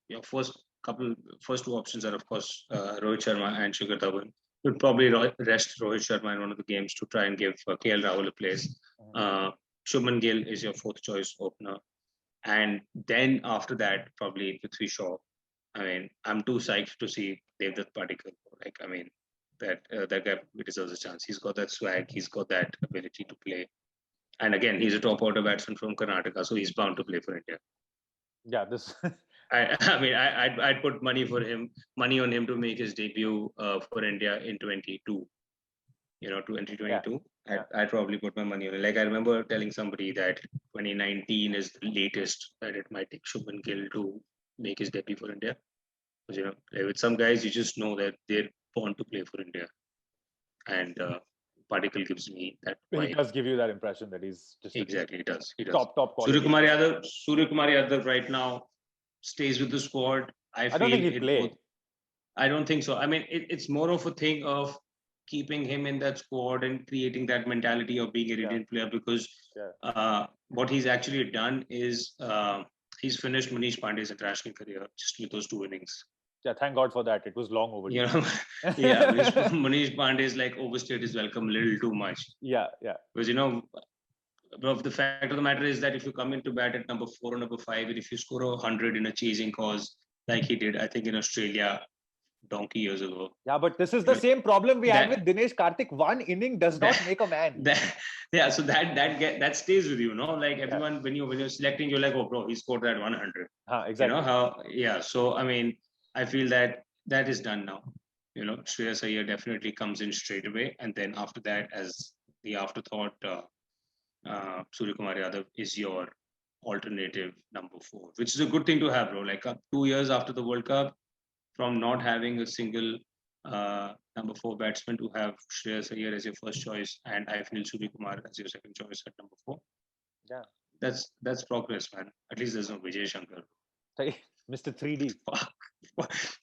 your first two options are of course Rohit Sharma and Shikhar Dhawan. You'd probably rest Rohit Sharma in one of the games to try and give KL Rahul a place. Uh, Shubman Gill is your fourth choice opener, and then after that probably Prithvi Shaw. I mean, I'm too psyched to see Devdutt Padikkal. Like, I mean, that guy deserves a chance. He's got that swag. He's got that ability to play. And again, he's a top order batsman from Karnataka, so he's bound to play for India. Yeah, this. I mean, I'd put money on him to make his debut for India in 22. 2022. Yeah. I'd probably put my money on it. Like I remember telling somebody that 2019 is the latest that it might take Shubman Gill to make his debut for India. Because, with some guys, you just know that they're born to play for India. And Padikkal gives me that He vibe. does give you that impression that he's just Exactly, he does. top quality. Surya Kumar Yadav right now stays with the squad. I don't think he'd play. I don't think so. I mean, it's more of a thing of keeping him in that squad and creating that mentality of being an Indian player, because what he's actually done is he's finished Manish Pandey's international career just with those 2 innings. Yeah, thank God for that. It was long overdue. Yeah, Manish Pandey is like overstayed his welcome a little too much. Yeah. Because but the fact of the matter is that if you come into bat at number 4 or number 5, and if you score 100 in a chasing cause like he did, I think in Australia donkey years ago. Yeah, but this is the same problem we had with Dinesh Karthik. One inning does not make a man. So that stays with you, Like everyone, when you're selecting, you're like, oh, bro, he scored that 100. Exactly. So I mean, I feel that is done now. Shreyas Iyer definitely comes in straight away, and then after that, as the afterthought, Surya Kumar Yadav is your alternative number 4, which is a good thing to have, bro. Like 2 years after the World Cup, from not having a single number 4 batsman to have Shreyas Iyer as your first choice, and I feel Surya Kumar as your second choice at number 4. Yeah, that's progress, man. At least there's no Vijay Shankar. Mr. 3D.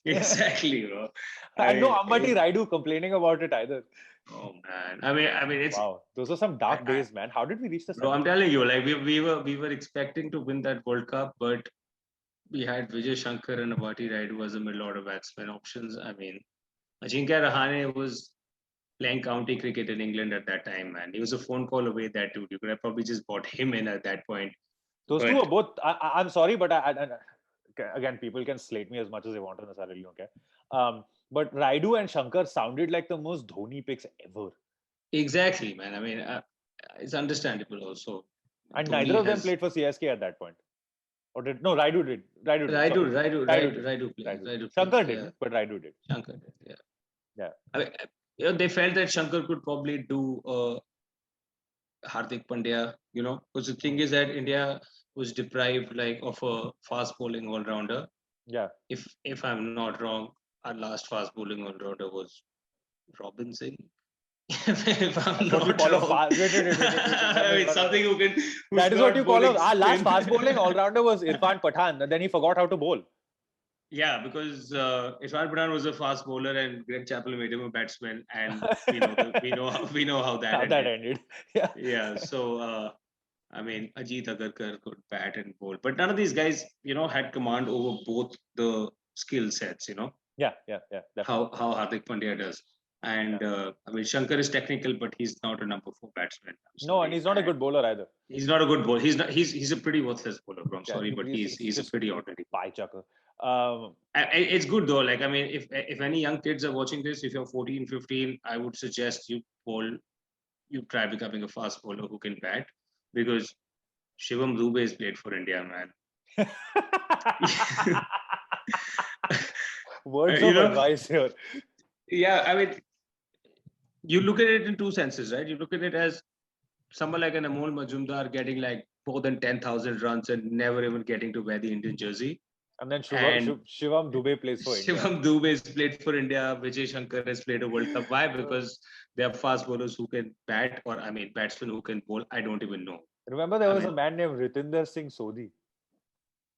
Exactly, bro. And no Ambati Raidu complaining about it either. Oh man, I mean, it's wow. Those are some dark days, man. How did we reach this? Bro, I'm telling you, like we were expecting to win that World Cup, but we had Vijay Shankar and Ambati Raidu as a middle order batsman options. I mean, Ajinkya Rahane was playing county cricket in England at that time, man. He was a phone call away, that dude. You could have probably just bought him in at that point. Those two are both. I'm sorry, but again, people can slate me as much as they want on this. I really don't care. But Raidu and Shankar sounded like the most Dhoni picks ever. Exactly, man. I mean, it's understandable also. And Dhoni neither of them played for CSK at that point. Or did no? Raidu did. Raidu played. Shankar did, but Raidu did. Shankar did. Yeah. I mean, they felt that Shankar could probably do Hardik Pandya. Because the thing is that India was deprived of a fast bowling all rounder. Yeah. If I'm not wrong, our last fast bowling all rounder was Robinson. If I'm not wrong. Something who can. That is what you call our last fast bowling all rounder was Irfan Pathan. And then he forgot how to bowl. Yeah, because Irfan Pathan was a fast bowler and Greg Chappell made him a batsman, and we know how that ended. Yeah. Yeah. So I mean, Ajit Agarkar could bat and bowl, but none of these guys, had command over both the skill sets. Yeah. How Hardik Pandya does. And I mean, Shankar is technical, but he's not a number 4 batsman. No, and he's not a good bowler either. He's not a good bowler. He's not. He's a pretty worthless bowler, bro. I'm sorry, but he's a pretty ordinary. Pie chucker. It's good though. Like, I mean, if any young kids are watching this, if you're 14, 15, I would suggest you try becoming a fast bowler who can bat, because Shivam Dube has played for India, man. Words of advice here. Yeah, I mean, you look at it in 2 senses, right? You look at it as someone like an Amol Majumdar getting like more than 10,000 runs and never even getting to wear the Indian jersey. And then Shivam Dube plays for India. Shivam Dube has played for India. Vijay Shankar has played a World Cup. Why? Because they are fast bowlers who can bat, or I mean, batsmen who can bowl. I don't even know. Remember, there was a man named Ritinder Singh Sodhi.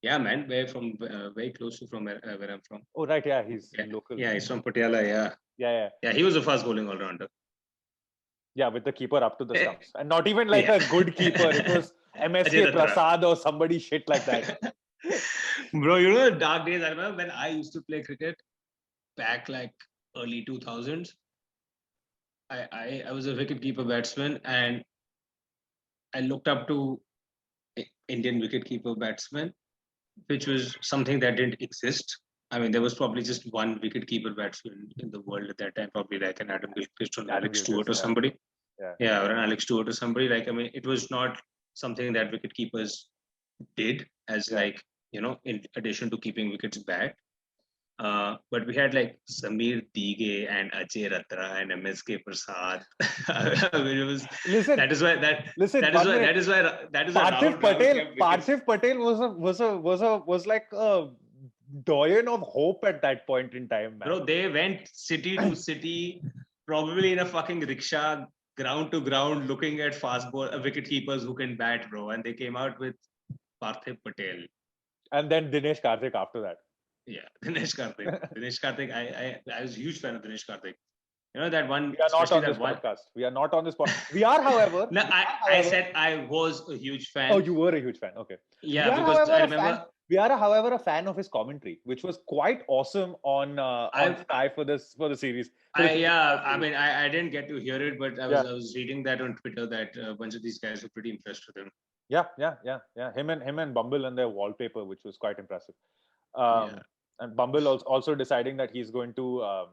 Yeah, man. Very close to from where I'm from. Oh, right. Yeah, he's Yeah, local. yeah, he's from Patiala. Yeah, Yeah. yeah. He was a fast bowling all rounder. Yeah, with the keeper up to the stumps. And not even like a good keeper. It was MSK Ajay Datra. Prasad or somebody shit like that. Bro, you know the dark days. I remember when I used to play cricket back like early 2000s. I was a wicket keeper batsman, and I looked up to Indian wicket keeper batsmen, which was something that didn't exist. I mean, there was probably just one wicket keeper batsman in the world at that time, probably like an Adam Gilchrist or an Adam Alex Gilchrist, Stewart or yeah. somebody. Yeah. Yeah, or an Alex Stewart or somebody. Like, I mean, it was not something that wicket keepers did as like, you know, in addition to keeping wickets back. But we had like Samir Dige and Ajay Ratra and MSK Prasad. I mean, it was. Listen, that is why Parthiv Patel was like a doyen of hope at that point in time, man. Bro, they went city to city, probably in a fucking rickshaw, ground to ground, looking at fast ball wicket keepers who can bat, bro. And they came out with Parthiv Patel. And then Dinesh Karthik after that. Yeah, Dinesh Karthik. I was a huge fan of Dinesh Karthik. You know that one. We are not on this podcast. We are not on this podcast. We are, however. No, I said I was a huge fan. Oh, you were a huge fan. Okay. Yeah, because I remember. We are, however, a fan of his commentary, which was quite awesome on Sky for the series. I mean, I didn't get to hear it, but I was reading that on Twitter that a bunch of these guys were pretty impressed with him. Yeah. Him and Bumble and their wallpaper, which was quite impressive. And Bumble also deciding that he's going to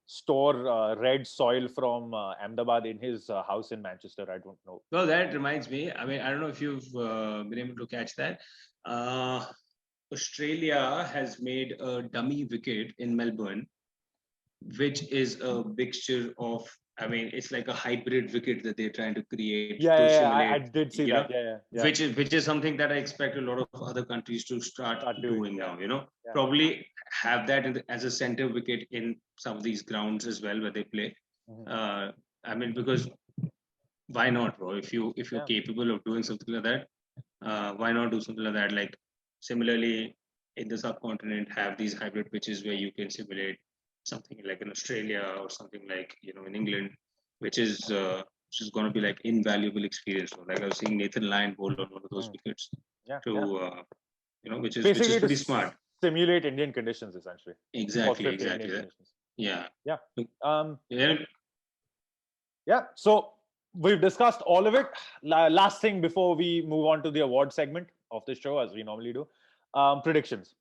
store red soil from Ahmedabad in his house in Manchester. I don't know. Well, that reminds me. I mean, I don't know if you've been able to catch that. Australia has made a dummy wicket in Melbourne, which is a mixture of. I mean, it's like a hybrid wicket that they're trying to create. I did see that. Yeah. Which is something that I expect a lot of other countries to start doing now. You know, probably have that as a center wicket in some of these grounds as well where they play. I mean, because why not, bro? If you're capable of doing something like that, why not do something like that? Like similarly, in the subcontinent, have these hybrid pitches where you can simulate something like in Australia or something like in England, which is going to be like invaluable experience. Like I was seeing Nathan Lyon bowl on one of those wickets, which is pretty smart. Simulate Indian conditions essentially. Exactly. Yeah. So we've discussed all of it. Last thing before we move on to the award segment of the show, as we normally do, predictions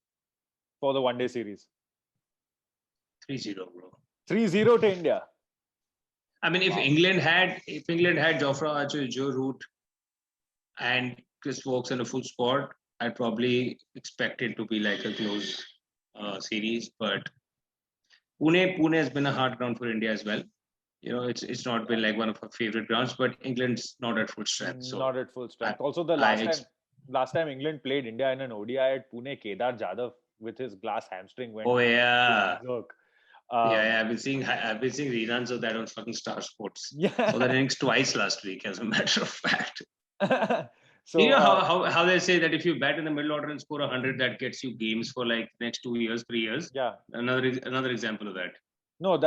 for the one-day series. 3-0, bro. 3-0 to India. I mean, if England had Jofra Archer, Joe Root, and Chris Wokes in a full squad, I'd probably expect it to be like a close series. But Pune has been a hard ground for India as well. It's not been like one of our favorite grounds, but England's not at full strength. So not at full strength. Also, the last time England played India in an ODI at Pune, Kedar Jadhav with his glass hamstring went. Oh yeah. I've been seeing reruns of that on fucking Star Sports. Yeah. So that innings twice last week, as a matter of fact. So you know how they say that if you bat in the middle order and score 100, that gets you games for like next 2 years, 3 years. Yeah. Another example of that. No,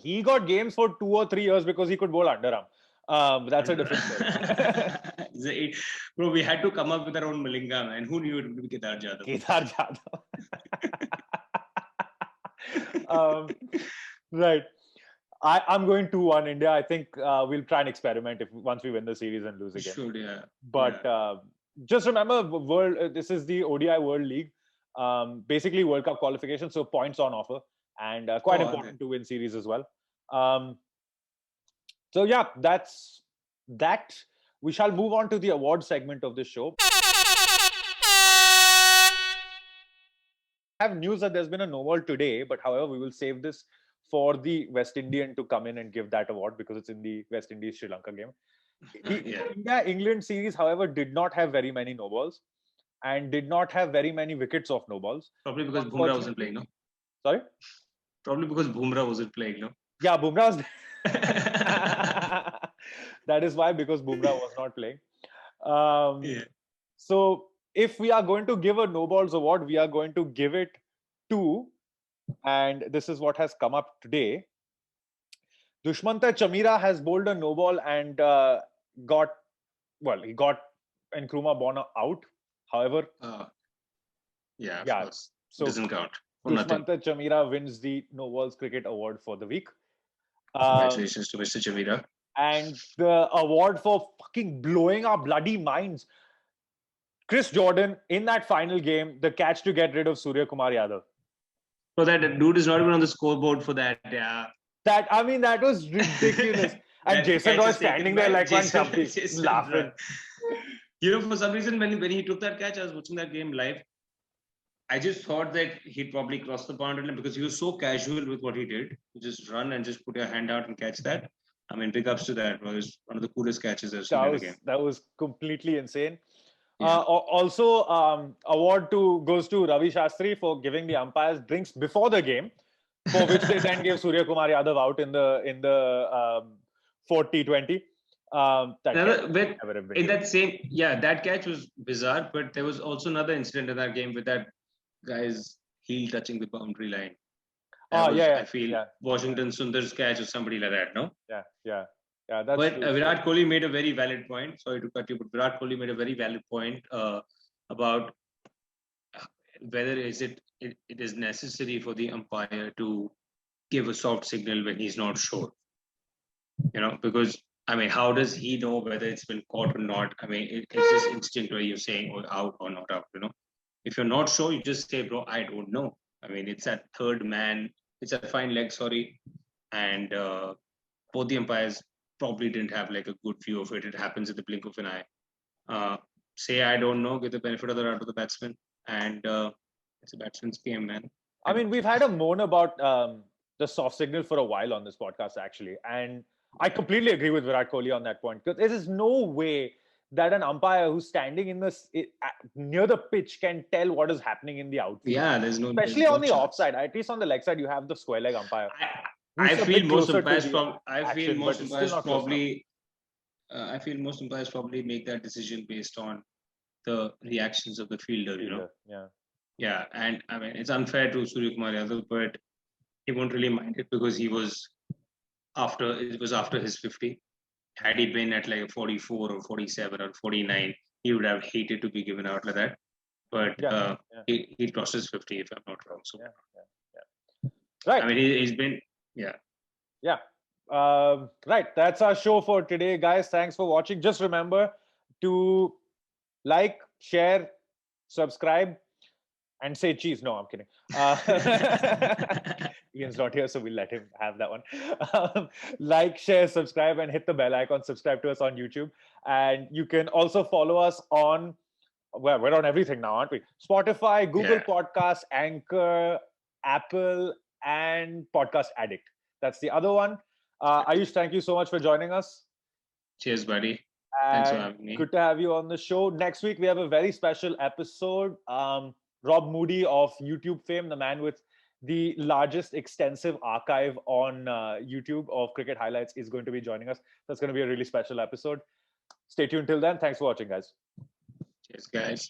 he got games for 2 or 3 years because he could bowl underarm. That's a different story. Bro, we had to come up with our own Malinga, man. Who knew it would be Kedar Jadhav? Right. I'm going 2-1 India. I think we'll try and experiment once we win the series and lose again. Should, yeah. But just remember, this is the ODI World League. Basically World Cup qualification, so points on offer, and quite important to win series as well. So yeah, that's that. We shall move on to the award segment of this show. I have news that there's been a no ball today, but however, we will save this for the West Indian to come in and give that award because it's in the West Indies Sri Lanka game. The India-England series, however, did not have very many no balls and did not have very many wickets of no balls. Probably because Bumrah wasn't playing, no? Sorry? Probably because Bumrah wasn't playing, no? Yeah, Bumrah was... That is why, because Bumrah was not playing. So if we are going to give a no balls award, we are going to give it to, and this is what has come up today. Dushmanta Chamira has bowled a no ball and he got Nkrumah Bonner out. However, Yeah, of yeah, course. so Doesn't count. For nothing. Dushmanta Chamira wins the No Balls Cricket Award for the week. Congratulations to Mr. Chamira. And the award for fucking blowing our bloody minds. Chris Jordan, in that final game, the catch to get rid of Surya Kumar Yadav. So that dude is not even on the scoreboard for that. Yeah. That was ridiculous. And That Jason catch Roy is taken standing by there like one Jason- chumpy, Jason laughing. Roy. For some reason, when he took that catch, I was watching that game live. I just thought that he'd probably cross the boundary line because he was so casual with what he did. You just run and just put your hand out and catch that. I mean, big ups to that. It was one of the coolest catches I've seen in a game. That was completely insane. Yeah. Also, award goes to Ravi Shastri for giving the umpires drinks before the game, for which they then gave Surya Kumar Yadav out in the 40-20. That catch was bizarre, but there was also another incident in that game with that guy's heel touching the boundary line. I feel Washington Sundar's catch or somebody like that, no? Yeah. That's but true. Virat Kohli made a very valid point. Sorry to cut you, but Virat Kohli made a very valid point about whether it is necessary for the umpire to give a soft signal when he's not sure. Because I mean, how does he know whether it's been caught or not? I mean, it's just instinct where you're saying out or not out. If you're not sure, you just say, bro, I don't know. I mean, it's that third man. It's a fine leg, sorry. And both the umpires probably didn't have like a good view of it. It happens in the blink of an eye. Say, I don't know, give the benefit of the doubt to the batsman. And it's a batsman's game, man. I mean, we've had a moan about the soft signal for a while on this podcast, actually. And I completely agree with Virat Kohli on that point. Because there is no way that an umpire who's standing near the pitch can tell what is happening in the outfield. Yeah, there's no... Especially on the offside. At least on the leg side, you have the square leg umpire. I feel most umpires probably make that decision based on the reactions of the fielder, Yeah, and I mean, it's unfair to Surya Kumar Yadav, but he won't really mind it because it was after his 50. Had he been at like a 44 or 47 or 49, he would have hated to be given out like that. But he crossed his 50, if I'm not wrong. So, right. I mean, he's been, right. That's our show for today, guys. Thanks for watching. Just remember to like, share, subscribe, and say cheese. No, I'm kidding. Ian's not here, so we'll let him have that one. Like, share, subscribe, and hit the bell icon. Subscribe to us on YouTube. And you can also follow us on, we're on everything now, aren't we? Spotify, Google Podcasts, Anchor, Apple, and Podcast Addict. That's the other one. Ayush, thank you so much for joining us. Cheers, buddy. Thanks for having me. Good to have you on the show. Next week, we have a very special episode. Rob Moody of YouTube fame, the man with the largest extensive archive on YouTube of cricket highlights, is going to be joining us. That's going to be a really special episode. Stay tuned till then. Thanks for watching, guys. Cheers, guys.